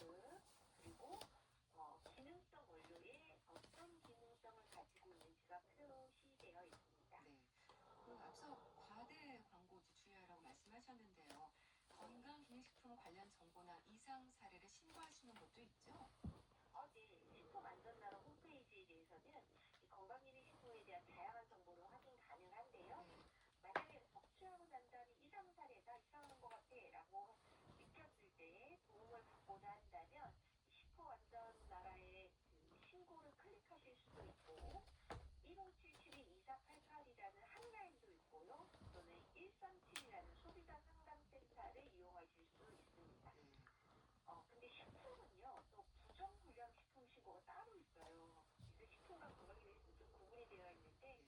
성분 그리고 기능성 원료에 어떤 기능성을 가지고 있는지가 표시되어 있습니다. 네. 앞서 과대 광고주 주의하라고 말씀하셨는데요. 건강기능식품 관련 정보나 이상 사례를 신고하시는 것도 있죠? 네. 식품안전나라 홈페이지에 대해서는 이 건강기능식품에 대한 다양한 정보를 확인 가능한데요. 네. 만약에 섭취하고 난 다음에 이상 사례가 이상한 것 같아 라고 느꼈을 때 도움을 받고자 한다면 식품안전나라의 그 신고를 클릭하실 수도 있고 1577-2488이라는 한라인도 있고요. 또는 137이라는 소비자 상담센터를 이용하실 수 있습니다. 네. 근데 식품은요, 또 부정불량식품 신고가 따로 있어요. 그래서 식품과 건강기능식품 좀 구분이 되어 있는데,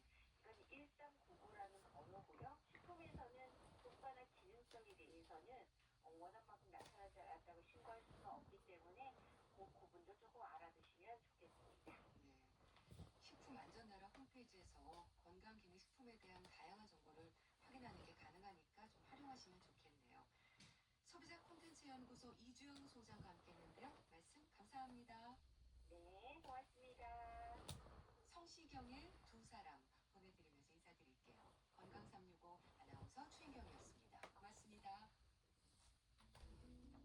이건 1399라는 번호고요. 식품에서는 효과나 기능성에 대해서는 원한만큼 나타나지 않았다고 신고할 수는 없기 때문에 그 구분도 조금 알아두시면 좋겠습니다. 네. 식품안전나라 홈페이지에서 건강기능식품에 대한 다양한 정보를 확인하는 게 가능하니까 좀 활용하시면 좋겠네요. 소비자 콘텐츠 연구소 이주영 소장과 함께 했는데요. 말씀 감사합니다. 네, 고맙습니다. 성시경의 두 사람 보내드리면서 인사드릴게요. 건강365 아나운서 최인경이었습니다. 고맙습니다. 여전히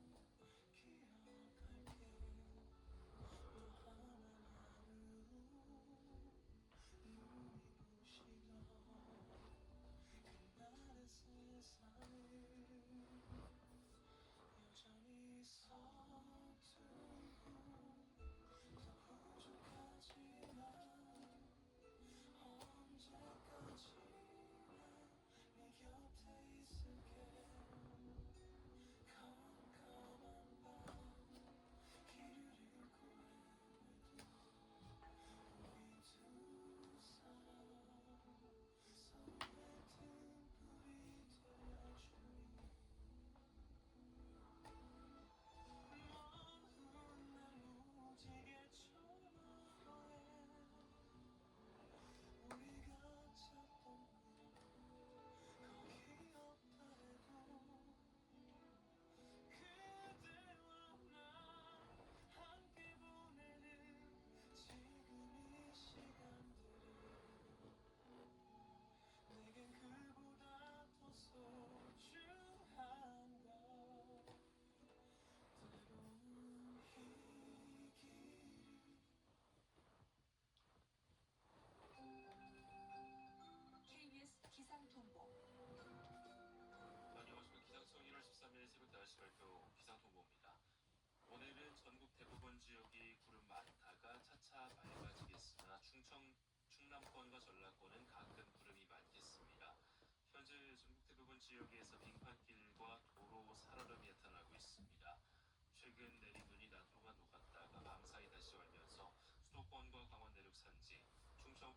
서투르고 더 부족하지만 언제까지나 네 곁에 있을게. 컴컴한 밤 길을 잃고 헤매도 우리 두 사람 서로의 등불이 되어주니 먼 날 무지개처럼 보여. 우리가 찾던 거기 없다 해도 그대와 나 함께 보내는 지금 이 시간들이 내겐 그보다 더 소중한 것. 때론 이 길이 KBS 기상통보. 안녕하십니까. 기상청 1월 13일 새벽 날씨 발표 기상통보입니다. 오늘은 전국 대부분 지역이 구름 많다가 차차 맑아지겠으나 충남권과 전라권은 가끔 구름이 많겠습니다. 현재 전국 대부분 지역에서 빙판길과 도로 살얼음이 나타나고 있습니다. 최근 내린 눈이 난로가 녹았다가 밤사이 다시 얼면서 수도권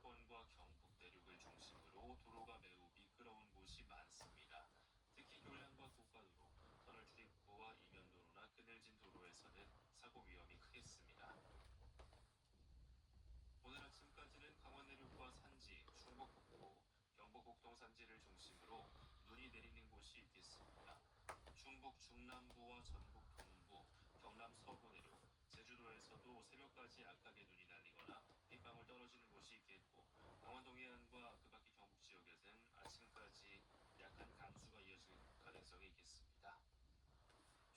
수도권과 경북 내륙을 중심으로 도로가 매우 미끄러운 곳이 많습니다. 특히 교량과 고가도로, 터널 출입구와 이면도로나 그늘진 도로에서는 사고 위험이 크겠습니다. 오늘 아침까지는 강원 내륙과 산지, 충북 북부, 경북 북동 산지를 중심으로 눈이 내리는 곳이 있겠습니다. 충북 중남부와 전북 동부, 경남 서부 내륙, 제주도에서도 새벽까지 약하게 눈이 날리거나 빗방울 떨어지는 곳이 있겠고, 강원 동해안과 그 밖의 경북 지역에서는 아침까지 약한 강수가 이어질 가능성이 있겠습니다.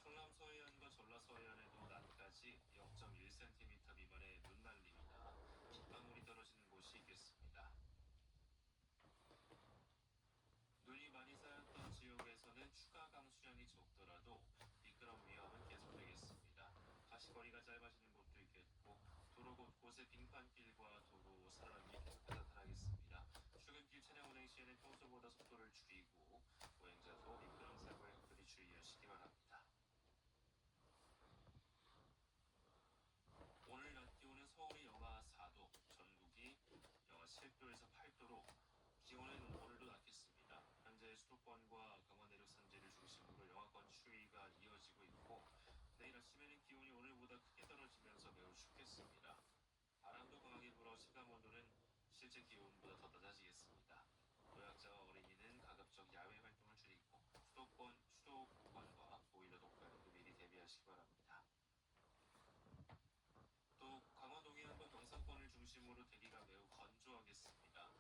충남 서해안과 전라 서해안에도 낮까지 0.1cm 미만의 눈 날림이나 빗방울이 떨어지는 곳이 있겠습니다. 눈이 많이 쌓였던 지역에서는 추가 강수량이 적더라도 미끄럼 위험은 계속되겠습니다. 가시거리가 짧아지는 곳도 있겠고, 도로 곳곳에 빙판길과 도로 사람이 계속 나타나겠습니다. 출근길 차량 운행 시에는 평소보다 속도를 줄이고 보행자도 미끄럼 사고에 특별히 주의하시기 바랍니다. 오늘 낮 기온은 서울이 영하 4도, 전국이 영하 7도에서 8도로 기온은 오늘도 낮겠습니다. 현재 수도권과 강원 내륙 산지를 중심으로 영하권 추위가 이어지고 있고, 내일 아침에는 기온이 오늘보다 크게 떨어지면서 매우 춥겠습니다. 바람도 강하게 불어 체감 온도는 실제 기온보다 더 낮아지겠습니다. 노약자와 어린이는 가급적 야외 활동을 줄이고 수도 구간과 보일러 독감에도 미리 대비하시기 바랍니다. 또 강원 동해안과 경상권을 중심으로 대기가 매우 건조하겠습니다.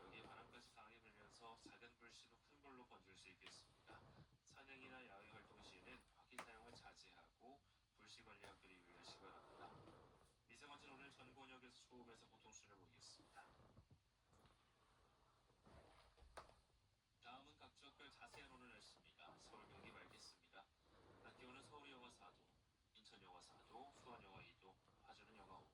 여기에 바람까지 강하게 불면서 작은 불씨도 큰 불로 번질 수 있겠습니다. 산행이나 야외 활동 시에는 화기 사용을 자제하고 불씨 관리 확실히 유의하시기 바랍니다. 미세먼지는 오늘 전 권역에서 초음에서 보통 수준을 보이겠습니다. 다음은 각 지역별 자세한 오늘 날씨입니다. 서울 경기 맑겠습니다. 낮 기온은 서울이 영하 4도, 인천 영하 4도, 수원 영하 2도, 파주는 영하 5도.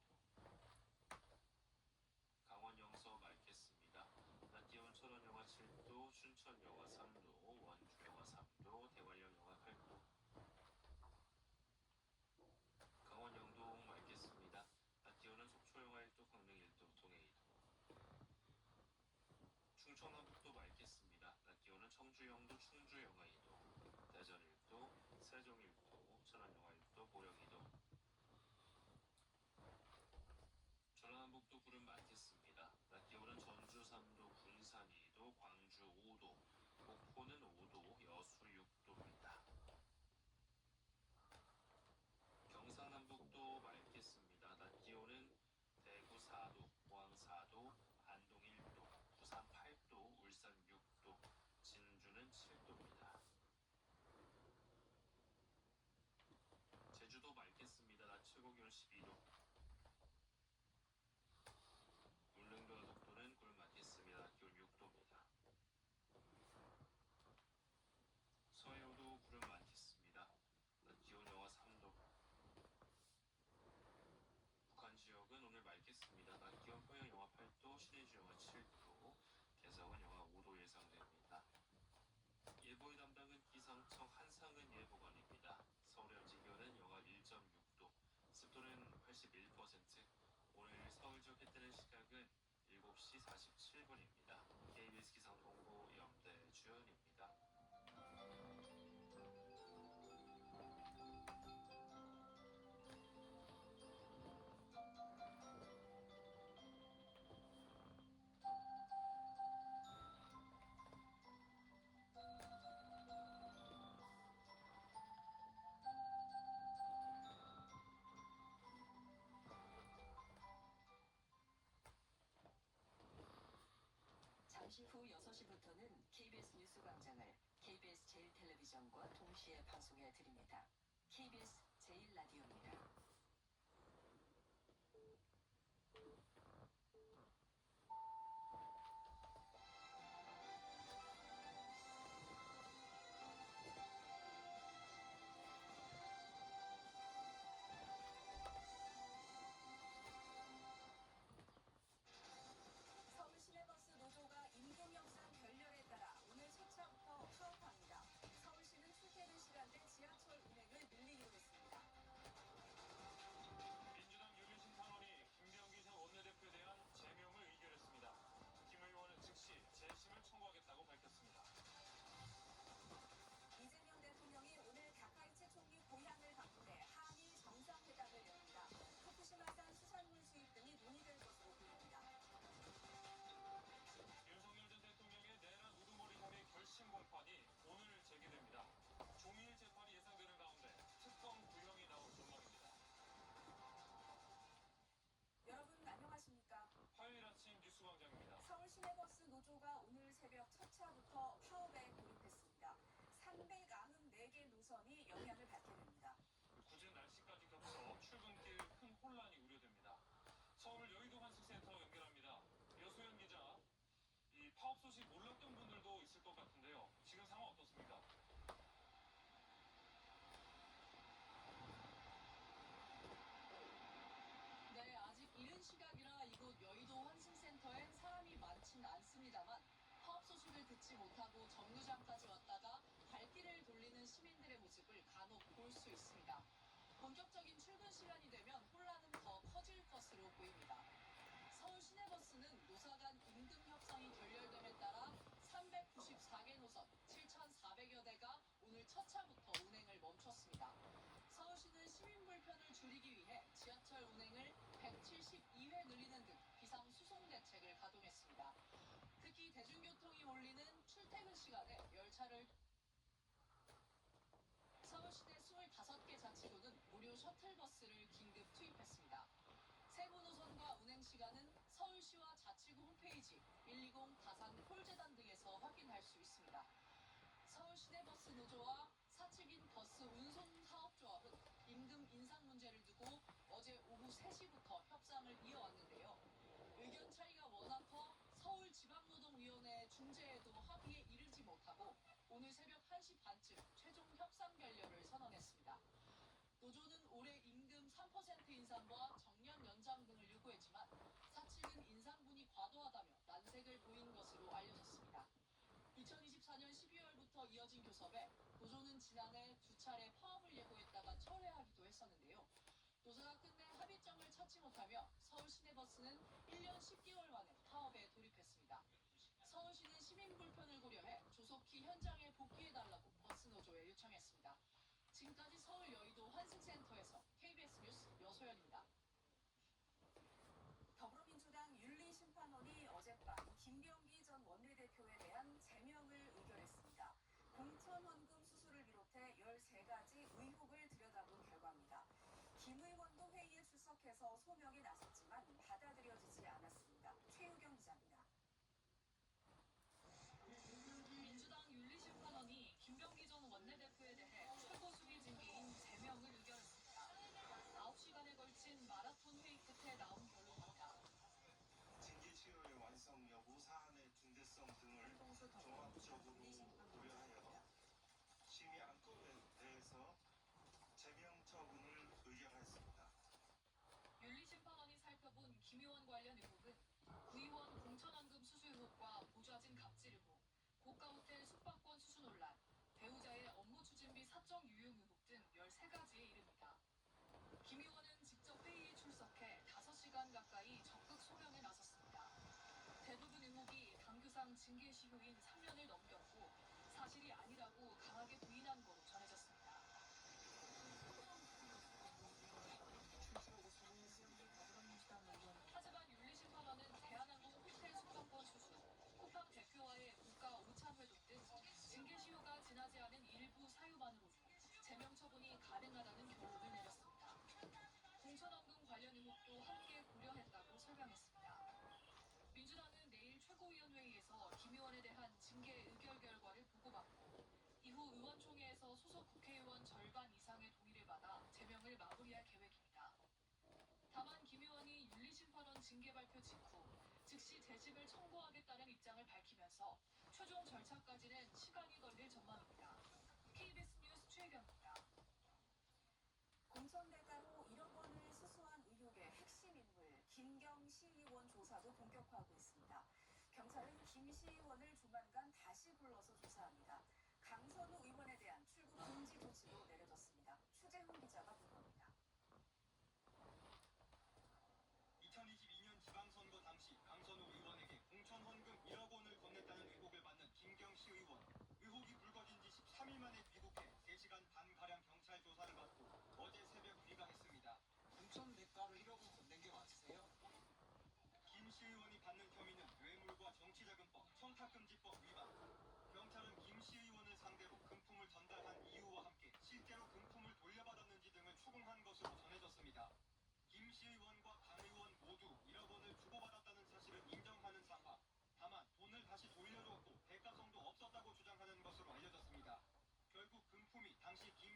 강원 영서 맑겠습니다. 낮 기온 철원 영하 7도, 춘천 영하 3도, 원주 영하 3도, 대관령 영하 8도. 강원 영동 맑겠습니다. 낮 기온은 속초 영하 1도, 강릉 1도, 동해 2도. 충청 남북도 맑겠습니다. 낮 기온은 청주 영도, 충주 영하 2도, 대전 1도, 세종 1도, 천안 영하 1도, 보령 2도. 전라남북도 구름 많겠습니다. 낮 기온은 전주 3도, 군산 2도, 광주 5도, 목포는 5도, 여수 6도입니다. 경상남북도 맑겠습니다. 낮 기온은 대구 4도, 포항 4도, 안동 1도, 부산 8도, 울산 6도, 진주는 7도입니다. 제주도 맑겠습니다. 낮 최고 기온 12도. 울릉도와 독도는 구름 많겠습니다. 낮 기온 6도입니다. 서해오도 구름 많겠습니다. 낮 기온 영하 3도. 북한 지역은 오늘 맑겠습니다. 낮 기온 평양 영하 8도, 신의주 영하 7도, 개성은 영하 5도 예상됩니다. 예보의 담당은 기상청 한상은 예보관입니다. 서울의 현재 기온은 영하 1.6도, 습도는 81%, 오늘 서울 지역 해 뜨는 시각은 7시 47분입니다. KBS 기상통보 염대준입니다. 잠시 후 6시부터는 KBS 뉴스 광장을 KBS 제1텔레비전과 동시에 방송해 드립니다. KBS 제1라디오입니다. 서울 시내버스 노조가 임금협상 결렬에 따라 오늘 첫차부터 파업합니다. 서울시는 출퇴근 시간대 지하철 운행을 늘리기로 했습니다. 노선이 영향을 받게 됩니다. 굳은 날씨까지 겹쳐 출근길 큰 혼란이 우려됩니다. 서울 여의도 환승센터 연결합니다. 여소연 기자, 이 파업 소식 몰랐던 분들도 있을 것 같은데요. 지금 상황 어떻습니까? 네, 아직 이른 시각이라 이곳 여의도 환승센터엔 사람이 많진 않습니다만 파업 소식을 듣지 못하고 정류장까지 왔다가 발길을 돌리는 시민들의 모습을 간혹 볼 수 있습니다. 본격적인 출근 시간이 되면 혼란은 더 커질 것으로 보입니다. 서울 시내버스는 노사 간 임금 협상이 결렬됨에 따라 394개 노선 7,400여 대가 오늘 첫 차부터 운행을 멈췄습니다. 서울시는 시민 불편을 줄이기 위해 지하철 운행을 172회 늘리는 등 비상수송 대책을 가동했습니다. 특히 대중교통이 몰리는 출퇴근 시간에 열차를 서울시내 25개 자치구는 무료 셔틀버스를 긴급 투입했습니다. 세부 노선과 운행 시간은 서울시와 자치구 홈페이지 120 다산 콜재단 등에서 확인할 수 있습니다. 서울시내버스 노조와 사측인 버스 운송 사업조합은 임금 인상 문제를 두고 어제 오후 3시부터 협상을 이어왔는데요. 의견 차이가 워낙 커 서울지방노동위원회 중재에도 합의에 이르지 못하고 오늘 새벽 1시 반쯤 최종 협상 결렬을 선언했습니다. 노조는 올해 임금 3% 인상과 정년 연장 등을 요구했지만 사측은 인상분이 과도하다며 난색을 보인 것으로 알려졌습니다. 2024년 12월부터 이어진 교섭에 노조는 지난해 2차례 파업을 예고했다가 철회하기도 했었는데요. 노조가 끝내 합의점을 찾지 못하며 서울시내버스는 1년 10개월 만에 파업에 돌입했습니다. 서울시는 시민 불편을 고려해 조속히 현장에 복귀해달라고 버스노조에 요청했습니다. 지금까지 서울 여의도 환승센터에서 KBS 뉴스 여소연입니다. 더불어민주당 윤리심판원이 어젯밤 김병기 전 원내대표에 대한 제명을 의결했습니다. 공천원금 수수를 비롯해 13가지 의혹을 들여다본 결과입니다. 김 의원도 회의에 출석해서 소명에 나섰지만 받아들여지지 않았습니다. 최유경 기자입니다. 민주당 윤리심판원이 김병기 전 원내대표에 대해 최고 수위 징계인 제명을 의결했습니다. 9시간에 걸친 마라톤 회의 끝에 나온 결론입니다. 징계 치료의 완성 여부, 사안의 중대성 등을 종합적으로 고려하여 심의 안건에 대해서 제명 처분을 의결하였습니다. 윤리심판원이 살펴본 김 의원 관련 의혹은 구의원 공천원금 수수 의혹과 보좌진 갑질 의혹, 고가호텔 숙박권 수수 논란, 배우자의 업무 추진비 사적 유용 의혹 등 13가지에 이릅니다. 김 의원은 직접 회의에 출석해 5시간 가까이 적극 소명에 나섰습니다. 대부분 의혹이 당규상 징계 시효인 3년을 넘겼고 사실이 아니라고 강하게 부인한 거로 전해졌습니다. 하지만 윤리심판원은 대한항공 호텔 숙박권 수수, 쿠팡 대표와의 고가 오찬 회동 등 징계 시효가 지나지 않은 일부 사유만으로도 제명 처분이 가능하다는 결론을 내렸습니다. 공천원금 관련 의혹도 함께 고려했다고 설명했습니다. 민주당은 내일 최고위원회의에서 김 의원에 대한 징계 의결 결과를 보고받고 이후 의원총회에서 소속 국회의원 절반 이상의 동의를 받아 제명을 마무리할 계획입니다. 다만 김 의원이 윤리심판원 징계 발표 직후 즉시 재직을 청구하겠다는 입장을 밝히면서 최종 절차까지는 시간이 걸릴 전망입니다. KBS 뉴스 최혜경입니다. 공천 대가로 1억 원을 수수한 의혹의 핵심 인물 김경시 의원 조사도 본격화하고 있습니다. 경찰은 김시 의원을 조만간 다시 불러서 조사합니다. 강선우 의원에 대한 출국 금지 조치도 내려졌습니다. 추재훈 기자가 보도합니다. 2022년 지방선거 당시 강선우 의원에게 공천헌금 1억 원을 건넸다는 의혹을 받는 김경시 의원. 의혹이 불거진 지 13일 만에 귀국해 3시간 반가량 경찰 조사를 받고 어제 새벽 귀가했습니다. 공천 대가로 1억 원 건넨 게 맞으세요? 김시 의원이 받는 혐의는 뇌물과 정치자금법, 청탁금지법 위반. 경찰은 김시 의원을 상대로 금품을 전달한 이유와 함께 실제로 금품을 돌려받았는지 등을 추궁한 것으로 전해졌습니다. 김시 의원과 강 의원 모두 1억 원을 주고받았다는 사실을 인정하는 상황. 다만 돈을 다시 돌려줬고 대가성도 없었다고 주장하는 것으로 알려졌습니다. 결국 금품이 당시 김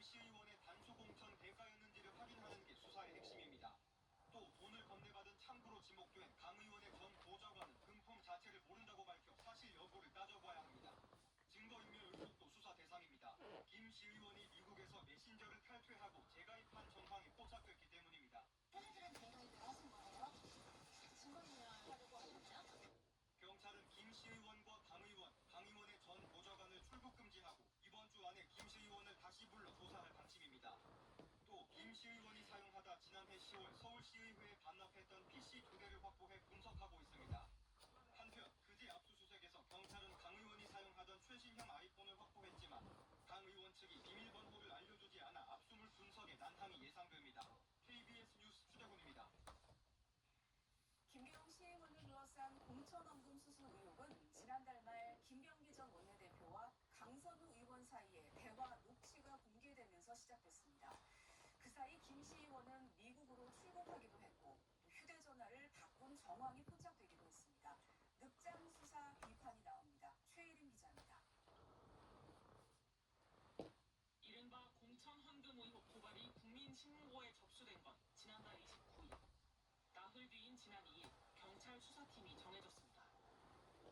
판결을 탈퇴하고 재가입한 정황이 포착됐기 때문입니다. 새내들은 재가입을 하신 거예요? 증거인멸하려고 하셨나요? 경찰은 김 시의원과 강 의원의 전 보좌관을 출국 금지하고 이번 주 안에 김 시의원을 다시 불러 조사할 방침입니다. 또 김 시의원이 사용하다 지난해 10월 서울시의회에 반납했던 PC 2대를 확보해 분석하고 있습니다. 한편 그제 압수수색에서 경찰은 강 의원이 사용하던 최신형 아이폰을 확보했지만 강 의원 측이 비밀번호를 알려주지 않아 압수물 분석에 난항이 예상됩니다. KBS 뉴스 추재훈입니다. 김경 시의원을 둘러싼 공천원금 수수 의혹은 지난달 말 김병기 전 원내대표와 강선우 의원 사이에 대화 녹취가 공개되면서 시작됐습니다. 그 사이 김 시의원은 미국으로 출국하기도 했고 또 휴대전화를 바꾼 정황이 포착되기도 했습니다. 늑장 수사 비판이 나옵니다. 최혜림 기자입니다. 이른바 공천 헌금 의혹 고발이 국민신문고에 접수된 건 지난달 29일. 나흘 뒤인 지난 2일 경찰 수사팀이 정해졌습니다.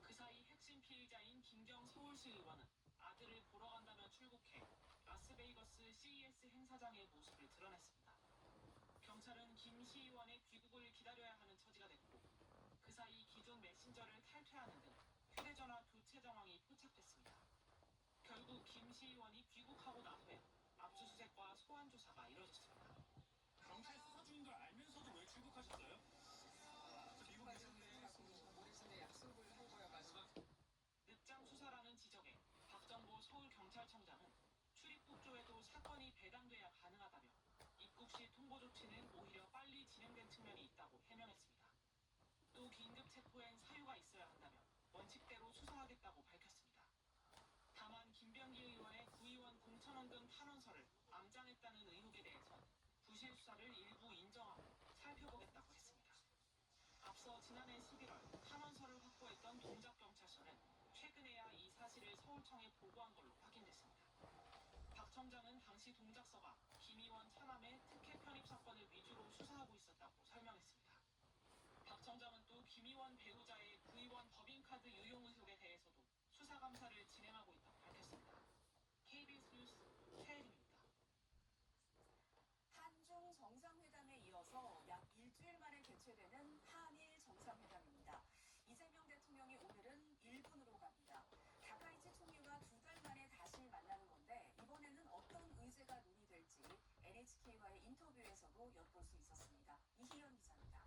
그 사이 핵심 피의자인 김경 서울시 의원은 아들을 보러 간다며 출국해 라스베이거스 CES 행사장의 모습을 드러냈습니다. 경찰은 김 시의원의 귀국을 기다려야 하는 처지가 됐고 그 사이 기존 메신저를 탈퇴하는 등 휴대전화 교체 정황이 포착됐습니다. 결국 김 시의원이 귀국하고 나서야 압수수색과 소환 조사가 이뤄졌습니다. 경찰 수사 중인 걸 알면서도 왜 출국하셨어요? 미국 계신데 모레순에 약속을 한 거여가지고. 늑장 수사라는 지적에 박정보 서울경찰청장은 출입국조에도 사건이 배당돼야 가능하다며 입국 시 통보 조치는 오히려 빨리 진행된 측면이 있다고 해명했습니다. 또 긴급 체포엔 사유가 있어야 한다며 원칙대로 수사하겠다고 밝혔습니다. 다만 김병기 의원의 구의원 공천원금 탄원서를 암장했다는 의혹에 대해선 부실 수사를 일부 인정하고 살펴보겠다고 했습니다. 앞서 지난해 11월 탄원서를 확보했던 동작경찰서는 최근에야 이 사실을 서울청에 보고한 걸로 확인됐습니다. 박 청장은 당시 동작서가 김 의원 차남의 특혜 편입 사건을 위주로 수사하고 있었다고 설명했습니다. 박 청장은 또 김 의원 배우자의 구의원 법인카드 유용 의혹에 대해서도 수사 감사를 진행하고 있다고 밝혔습니다. KBS 뉴스 최혜림입니다. 한중 정상회담에 이어서 약 일주일 만에 개최되는 한일 정상회담입니다. 이재명 대통령이 오늘은 일본으로 갑니다. 다카이치 총리와 2달 만에 다시 만나는 건데 이번에는 어떤 의제가 논의될지 NHK와의 인터뷰에서도 엿볼 수 있었습니다. 이희연 기자입니다.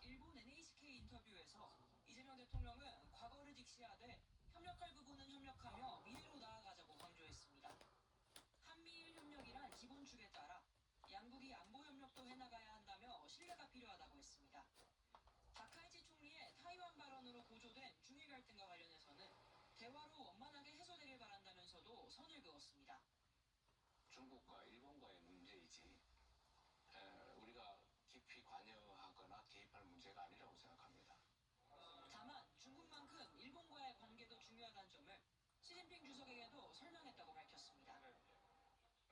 일본 NHK 인터뷰에서 이재명 대통령은 과거를 직시하되 협력할 부분은 협력하며 미래로 나아가자고 강조했습니다. 한미일 협력이란 기본축에 따라 양국이 안보 협력도 해나가야 한다며 신뢰가 필요하다고 했습니다. 다카이치 총리의 타이완 발언으로 고조된 중일 갈등과 관련해서는 대화로 원만하게 해소되길 바란다면서도 선을 그었습니다. 중국과 일본과의 문제이지 우리가 깊이 관여하거나 개입할 문제가 아니라고 생각합니다. 다만 중국만큼 일본과의 관계도 중요하다는 점을 시진핑 주석에게도 설명했다고 밝혔습니다.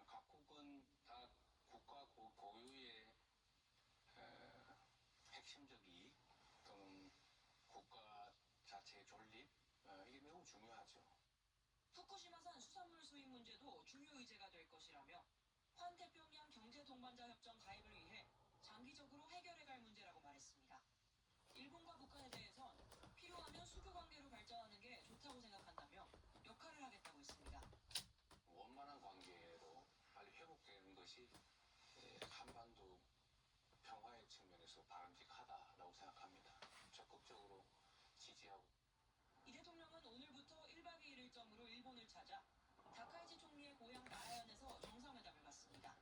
각국은 다 국가 고유의 핵심적 이익 또는 국가 자체의 존립 이게 매우 중요하죠. 후쿠시마산 수산물 수입 문제도 중요 의제가 될 것이라며 환태평양 경제동반자 협정 가입을 위해 장기적으로 해결해갈 문제라고 말했습니다. 일본과 북한에 대해선 필요하면 수교 관계로 발전하는 게 좋다고 생각한다며 역할을 하겠다고 했습니다. 원만한 관계로 빨리 회복되는 것이 한반도 평화의 측면에서 바람직하다라고 생각합니다. 적극적으로 지지하고. 이 대통령은 오늘부터 1박 2일 일정으로 일본을 찾아 다카이치 총리의 고향 나라현에서 정상회담을 갖습니다.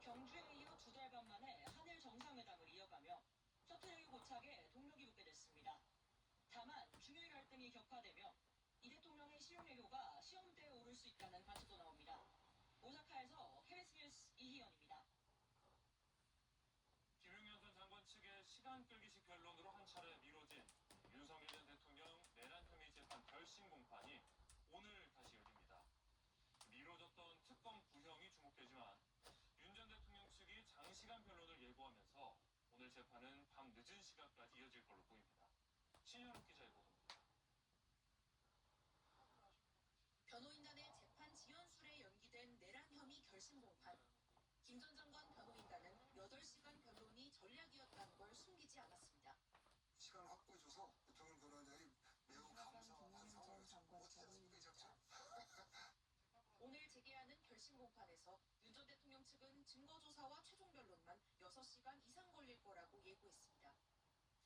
경주에 이어 2달 반 만에 한일 정상회담을 이어가며 셔틀 고착에 동력이 붙게 됐습니다. 다만 중일 갈등이 격화되며 이 대통령의 실용외교가 시험대에 오를 수 있다는 관측도 나옵니다. 오사카에서 KBS 뉴스 이희연입니다. 김용현 전 장관 측의 시간 끌기식 변론으로 한 차례 미뤄진 윤석열 전 대통령 내란 혐의 재판 결심 공판이 오늘 다시 열립니다. 미뤄졌던 특검 구형이 주목되지만 윤 전 대통령 측이 장시간 변론을 예고하면서 오늘 재판은 밤 늦은 시간까지 이어질 걸로 보입니다. 신현욱 기자의 보도입니다. 변호인단의 재판 김 전 장관 변호인단은 8시간 변론이 전략이었다는 걸 숨기지 않았습니다. 시간 확보해줘서 대통령 변호인단이 매우 감사한 상황이었죠. 멋지지 않습니까, 이 작전? 오늘 재개하는 결심 공판에서 윤 전 대통령 측은 증거조사와 최종 변론만 6시간 이상 걸릴 거라고 예고했습니다.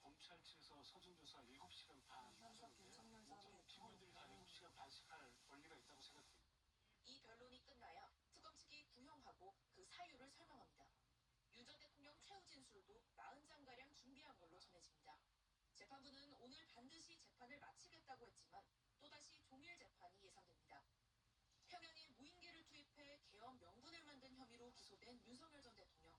검찰 측에서 서준조사 7시간 반 하셨는데 모든 피고인들이 다 7시간 반씩 할 권리가 있다고 생각합니다. 이 변론이 끝나야 특검 측이 구형하고 그 사유를 설명합니다. 윤 전 대통령 최후 진술도 40장가량 준비한 걸로 전해집니다. 재판부는 오늘 반드시 재판을 마치겠다고 했지만 또다시 종일 재판이 예상됩니다. 평양에 무인기를 투입해 계엄 명분을 만든 혐의로 기소된 윤석열 전 대통령.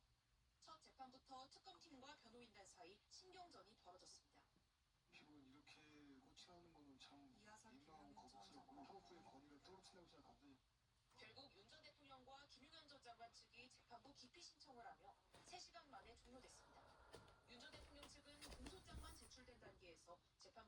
첫 재판부터 특검팀과 변호인단 사이 신경전이 벌어졌습니다. 피고인 이렇게 고치하는 거는 참 민망하고 거북스럽고 사법부의 권위를 떨어뜨린다고 생각하는데 결국 윤 전 대통령과 김용현 전 장관 측이 재판부 기피 신청을 하며 3시간 만에 종료됐습니다. 윤 전 대통령 측은 공소장만 제출된 단계에서 재판부